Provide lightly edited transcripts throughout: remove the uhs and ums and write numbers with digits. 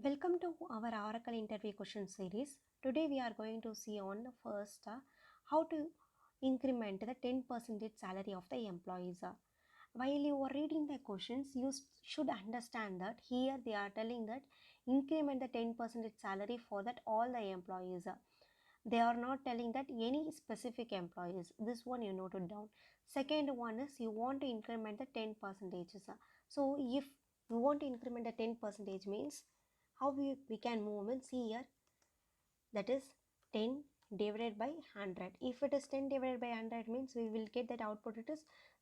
Welcome to our Oracle interview question series. Today we are going to see on first how to increment the 10% salary of the employees. While you are reading the questions, you should understand that here they are telling that increment the 10% salary for that all the employees. They are not telling that any specific employees. This one you note it down. Second one is you want to increment the 10 percentages. So if you want to increment the 10 percentage means how we can move means here, that is 10 divided by 100. If it is 10 divided by 100 means we will get that output, it is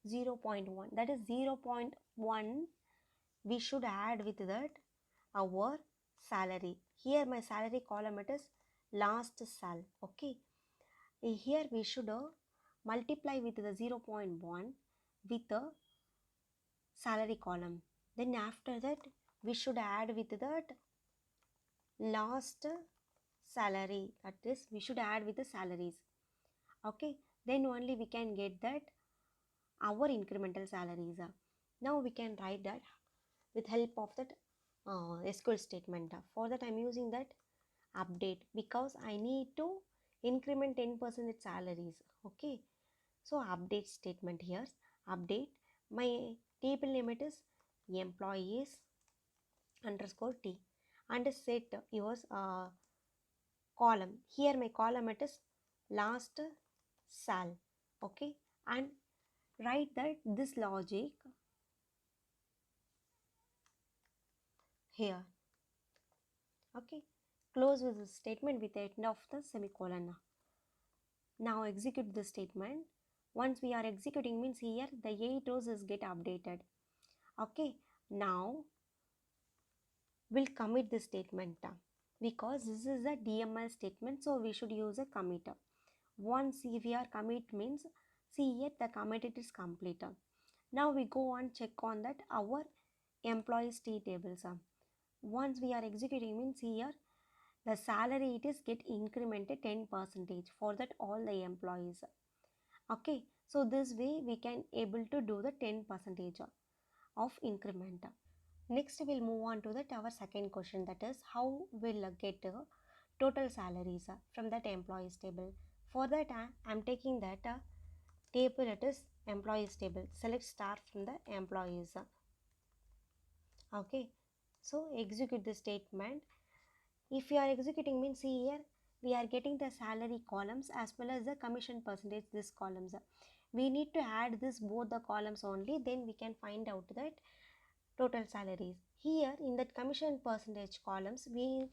0.1. That is 0.1 we should add with that our salary. Here my salary column, it is last sal. Okay, here we should multiply with the 0.1 with the salary column. Then after that we should add with that last salary, that is we should add with the salaries. Okay, then only we can get that our incremental salaries. Now we can write that with help of that SQL statement. For that I am using that update because I need to increment 10% salaries. Okay, so update statement here, update my table name, it is employees underscore t, and set yours column. Here my column, it is last sal. Okay, and write that this logic here. Okay, close with the statement with the end of the semicolon. Now execute the statement. Once we are executing means here the 8 rows is get updated. Okay, now we'll commit this statement because this is a DML statement, so we should use a commit. Once we are commit means, see here the commit, it is complete. Now we go and check on that our employees T tables. Once we are executing means here the salary, it is get incremented 10% for that all the employees. Okay, so this way we can able to do the 10% of increment. Next we'll move on to that our second question, that is how we'll get total salaries from that employees table. For that I'm taking that table, it is employees table. Select star from the employees. Okay, so execute the statement. If you are executing means, see here we are getting the salary columns as well as the commission percentage, this columns. We need to add this both the columns only, then we can find out that total salaries. Here in that commission percentage columns, we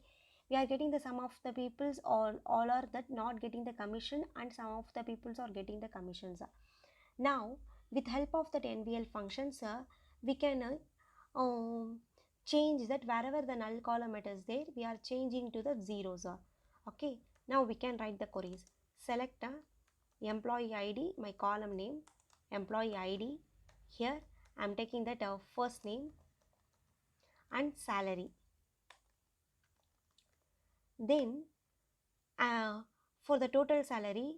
are getting the sum of the peoples, all are that not getting the commission, and some of the peoples are getting the commissions. Now with help of that NVL functions, we can change that wherever the null column it is there, we are changing to the zeros. Okay, now we can write the queries. Select employee ID, my column name employee ID. Here I am taking that first name and salary. Then for the total salary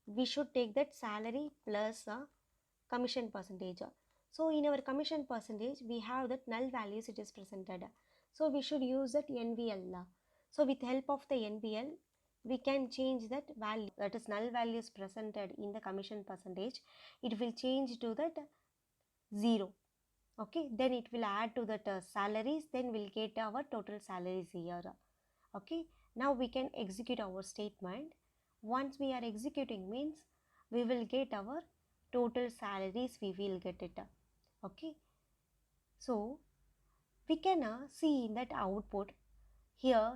we should take that salary plus commission percentage. So in our commission percentage we have that null values, it is presented, so we should use that NVL. So with help of the NVL we can change that value, that is null values presented in the commission percentage, it will change to that 0. Okay, then it will add to that salaries, then we'll get our total salaries here. Okay, now we can execute our statement. Once we are executing means we will get our total salaries, we will get it. Okay, so we can see in that output here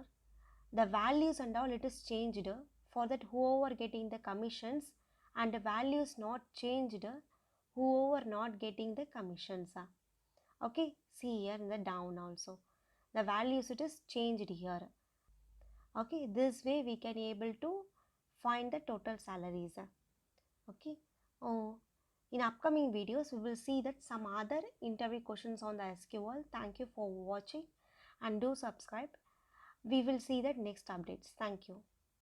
the values and all, it is changed for that whoever getting the commissions, and the values not changed whoever not getting the commissions. Okay, see here in the down also the values, it is changed here. Okay, this way we can able to find the total salaries. Okay, in upcoming videos we will see that some other interview questions on the SQL. Thank you for watching and do subscribe. We will see that next updates. Thank you.